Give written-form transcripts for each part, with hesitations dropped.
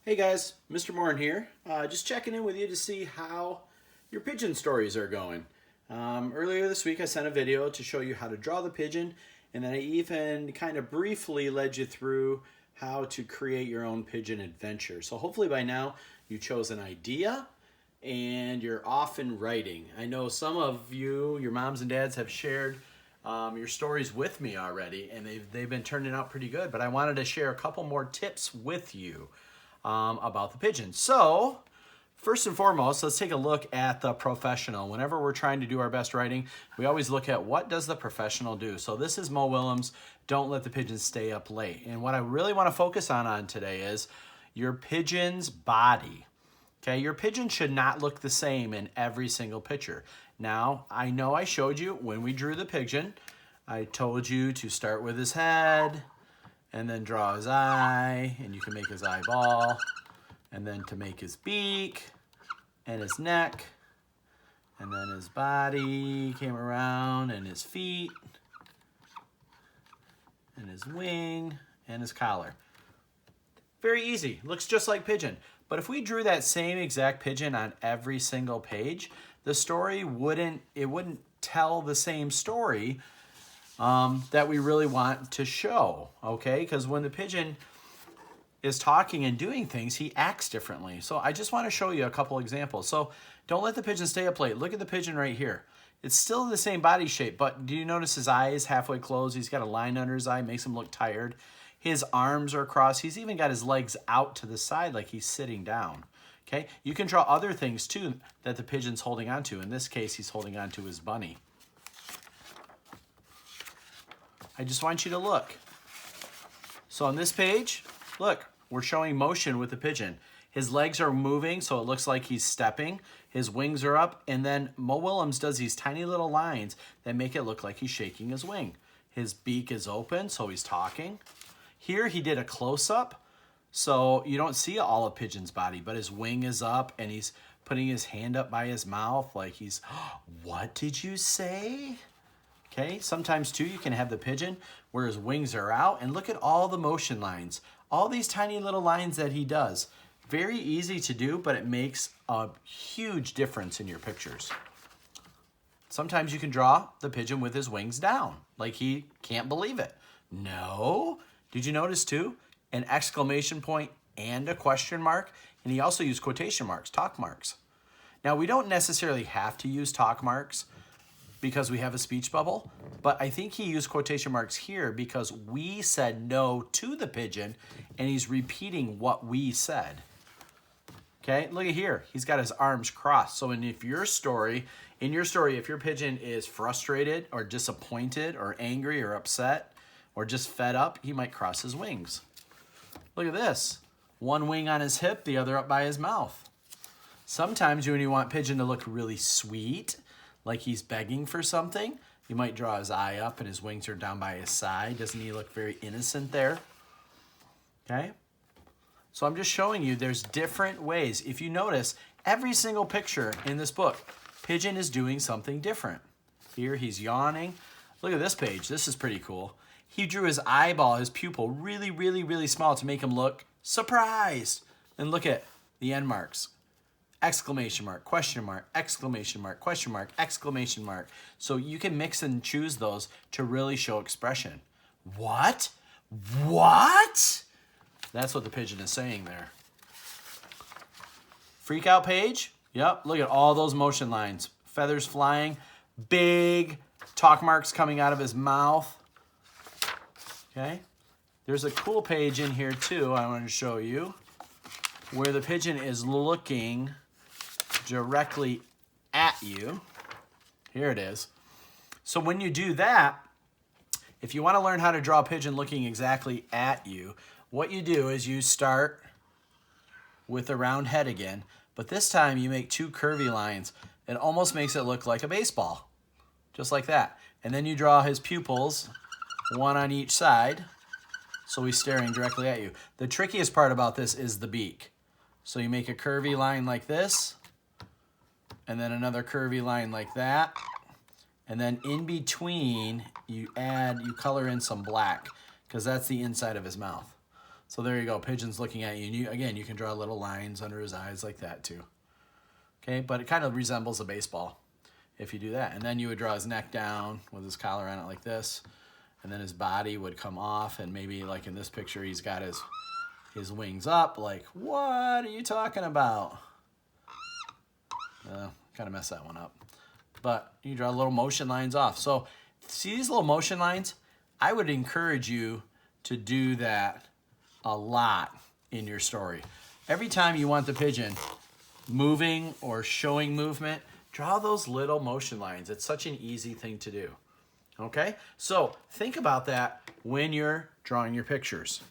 Hey guys, Mr. Morin here. Just checking in with you to see how your pigeon stories are going. Earlier this week I sent a video to show you how to draw the pigeon, and then I even kind of briefly led you through how to create your own pigeon adventure. So hopefully by now you chose an idea and you're off and writing. I know some of you, your moms and dads, have shared your stories with me already, and they've been turning out pretty good, but I wanted to share a couple more tips with you about the pigeon. So first and foremost, let's take a look at the professional. Whenever we're trying to do our best writing, we always look at what does the professional do. So this is Mo Willems, Don't Let the Pigeons Stay Up Late. And what I really want to focus on today is your pigeon's body. Okay, your pigeon should not look the same in every single picture. Now, I know I showed you when we drew the pigeon, I told you to start with his head, and then draw his eye, and you can make his eyeball, and then to make his beak, and his neck, and then his body came around, and his feet, and his wing, and his collar. Very easy, looks just like pigeon. But if we drew that same exact pigeon on every single page, the story wouldn't tell the same story that we really want to show, okay? Because when the pigeon is talking and doing things, he acts differently. So I just want to show you a couple examples. So don't let the pigeon stay up late. Look at the pigeon right here. It's still the same body shape, but do you notice his eye is halfway closed? He's got a line under his eye, makes him look tired. His arms are crossed. He's even got his legs out to the side like he's sitting down. Okay, you can draw other things too that the pigeon's holding on to. In this case, he's holding on to his bunny. I just want you to look. So on this page, look, we're showing motion with the pigeon. His legs are moving, so it looks like he's stepping. His wings are up, and then Mo Willems does these tiny little lines that make it look like he's shaking his wing. His beak is open, so he's talking. Here he did a close-up, so you don't see all of pigeon's body, but his wing is up, and he's putting his hand up by his mouth like he's, what did you say? Okay, sometimes too you can have the pigeon where his wings are out, and look at all the motion lines. All these tiny little lines that he does. Very easy to do, but it makes a huge difference in your pictures. Sometimes you can draw the pigeon with his wings down, like he can't believe it. No. Did you notice too? An exclamation point and a question mark, and he also used quotation marks, talk marks. Now we don't necessarily have to use talk marks because we have a speech bubble, but I think he used quotation marks here because we said no to the pigeon and he's repeating what we said. Okay, look at here. He's got his arms crossed. So in your story, if your pigeon is frustrated or disappointed or angry or upset or just fed up, he might cross his wings. Look at this. One wing on his hip, the other up by his mouth. Sometimes when you want pigeon to look really sweet, like he's begging for something, you might draw his eye up and his wings are down by his side. Doesn't he look very innocent there? Okay. So I'm just showing you there's different ways. If you notice, every single picture in this book, pigeon is doing something different. Here he's yawning. Look at this page. This is pretty cool. He drew his eyeball, his pupil, really, really, really small to make him look surprised. And look at the end marks. Exclamation mark, question mark, exclamation mark, question mark, exclamation mark. So you can mix and choose those to really show expression. What? What? That's what the pigeon is saying there. Freak out page. Yep, look at all those motion lines. Feathers flying, big talk marks coming out of his mouth. Okay, there's a cool page in here too I want to show you where the pigeon is looking directly at you. Here it is. So when you do that, if you want to learn how to draw a pigeon looking exactly at you, what you do is you start with a round head again, but this time you make two curvy lines. It almost makes it look like a baseball, just like that. And then you draw his pupils, one on each side, so he's staring directly at you. The trickiest part about this is the beak. So you make a curvy line like this, and then another curvy line like that, and then in between you color in some black, because that's the inside of his mouth. So there you go, Pigeon's looking at you. And again, you can draw little lines under his eyes like that too. Okay, but it kind of resembles a baseball if you do that. And then you would draw his neck down with his collar on it like this. And then his body would come off, and maybe like in this picture, he's got his wings up. Like, what are you talking about? Kind of messed that one up. But you draw little motion lines off. So see these little motion lines? I would encourage you to do that a lot in your story. Every time you want the pigeon moving or showing movement, draw those little motion lines. It's such an easy thing to do. Okay, so think about that when you're drawing your pictures.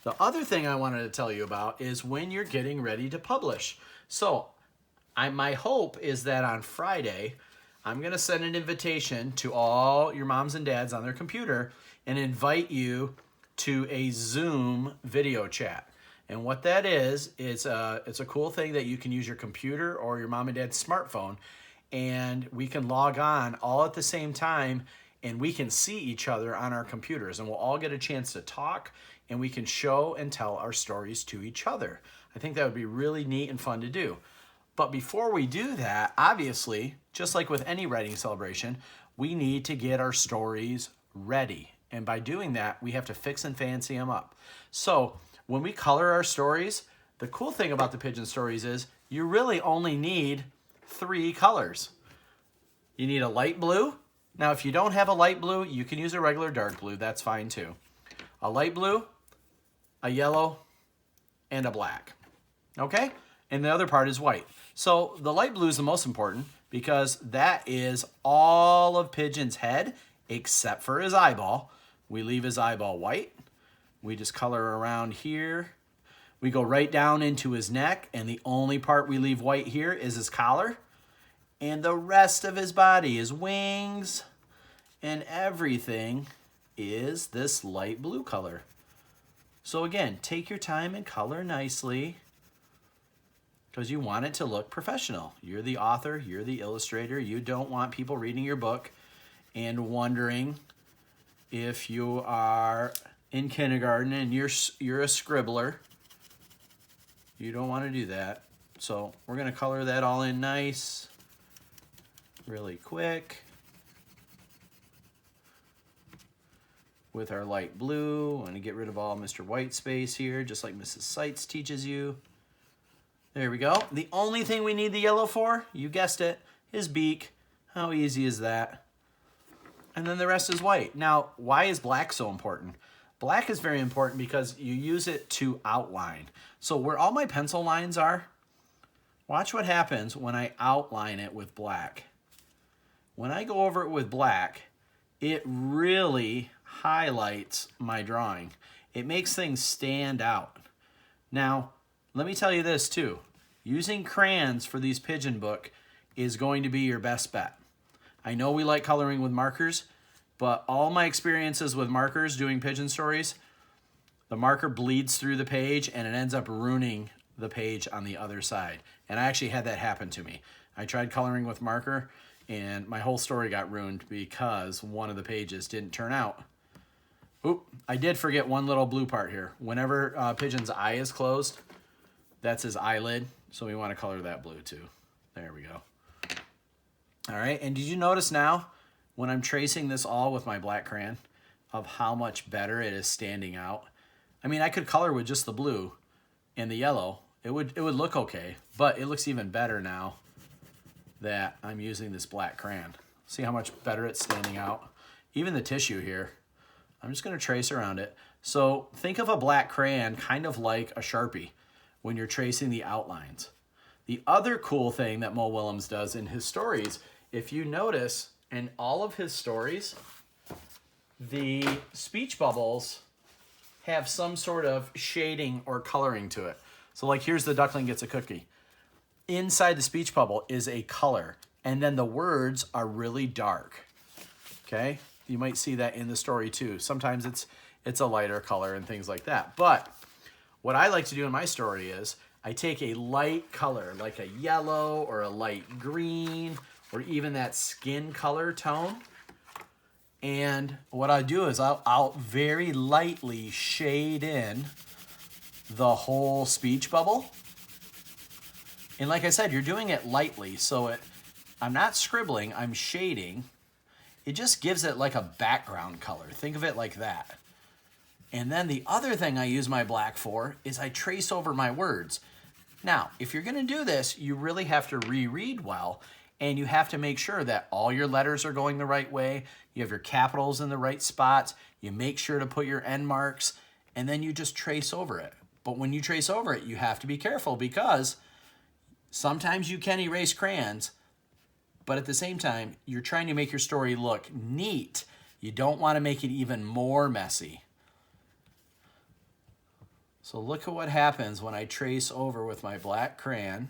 The other thing I wanted to tell you about is when you're getting ready to publish. So my hope is that on Friday, I'm gonna send an invitation to all your moms and dads on their computer and invite you to a Zoom video chat. And what that is, it's a cool thing that you can use your computer or your mom and dad's smartphone, and we can log on all at the same time, and we can see each other on our computers, and we'll all get a chance to talk, and we can show and tell our stories to each other. I think that would be really neat and fun to do. But before we do that, obviously, just like with any writing celebration, we need to get our stories ready. And by doing that, we have to fix and fancy them up. So when we color our stories, the cool thing about the Pigeon stories is you really only need 3 colors. You need a light blue. Now, if you don't have a light blue, you can use a regular dark blue. That's fine too. A light blue, a yellow, and a black. Okay? And the other part is white. So the light blue is the most important because that is all of Pigeon's head except for his eyeball. We leave his eyeball white. We just color around here. We go right down into his neck, and the only part we leave white here is his collar. And the rest of his body, his wings, and everything is this light blue color. So again, take your time and color nicely because you want it to look professional. You're the author, you're the illustrator. You don't want people reading your book and wondering if you are in kindergarten and you're a scribbler. You don't want to do that. So we're going to color that all in nice, really quick with our light blue. I'm going to get rid of all Mr. White space here, just like Mrs. Seitz teaches you. There we go. The only thing we need the yellow for, you guessed it, his beak. How easy is that? And then the rest is white. Now, why is black so important? Black is very important because you use it to outline. So where all my pencil lines are, watch what happens when I outline it with black. When I go over it with black, it really highlights my drawing. It makes things stand out. Now, let me tell you this too. Using crayons for these Pigeon book is going to be your best bet. I know we like coloring with markers, but all my experiences with markers doing Pigeon stories, the marker bleeds through the page and it ends up ruining the page on the other side. And I actually had that happen to me. I tried coloring with marker and my whole story got ruined because one of the pages didn't turn out. Oop, I did forget one little blue part here. Whenever Pigeon's eye is closed, that's his eyelid. So we want to color that blue too. There we go. All right, and did you notice now when I'm tracing this all with my black crayon of how much better it is standing out? I mean, I could color with just the blue and the yellow. It would look okay, but it looks even better now that I'm using this black crayon. See how much better it's standing out? Even the tissue here. I'm just gonna trace around it. So think of a black crayon kind of like a Sharpie when you're tracing the outlines. The other cool thing that Mo Willems does in his stories, if you notice in all of his stories, the speech bubbles have some sort of shading or coloring to it. So like here's the duckling gets a cookie. Inside the speech bubble is a color, and then the words are really dark, okay? You might see that in the story too. Sometimes it's a lighter color and things like that. But what I like to do in my story is I take a light color, like a yellow or a light green, or even that skin color tone. And what I do is I'll very lightly shade in the whole speech bubble. And like I said, you're doing it lightly, so I'm not scribbling, I'm shading. It just gives it like a background color. Think of it like that. And then the other thing I use my black for is I trace over my words. Now, if you're gonna do this, you really have to reread well, and you have to make sure that all your letters are going the right way, you have your capitals in the right spots, you make sure to put your end marks, and then you just trace over it. But when you trace over it, you have to be careful because sometimes you can erase crayons, but at the same time, you're trying to make your story look neat. You don't want to make it even more messy. So look at what happens when I trace over with my black crayon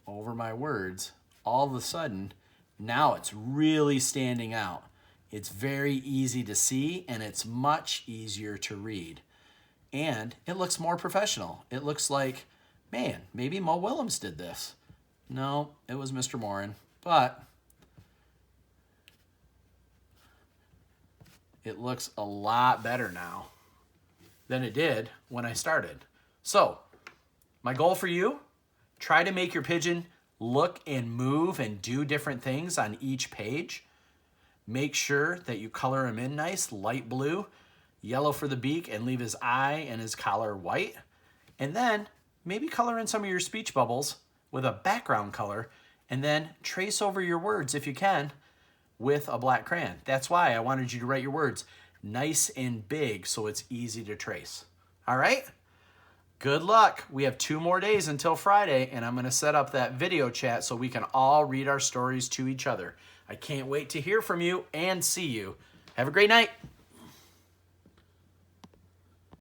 over my words. All of a sudden, now it's really standing out. It's very easy to see, and it's much easier to read. And it looks more professional. It looks like, man, maybe Mo Willems did this. No, it was Mr. Morin, but it looks a lot better now than it did when I started. So, my goal for you, try to make your pigeon look and move and do different things on each page. Make sure that you color him in nice, light blue, yellow for the beak, and leave his eye and his collar white. And then maybe color in some of your speech bubbles with a background color, and then trace over your words if you can with a black crayon. That's why I wanted you to write your words nice and big so it's easy to trace. All right? Good luck. We have 2 more days until Friday, and I'm going to set up that video chat so we can all read our stories to each other. I can't wait to hear from you and see you. Have a great night.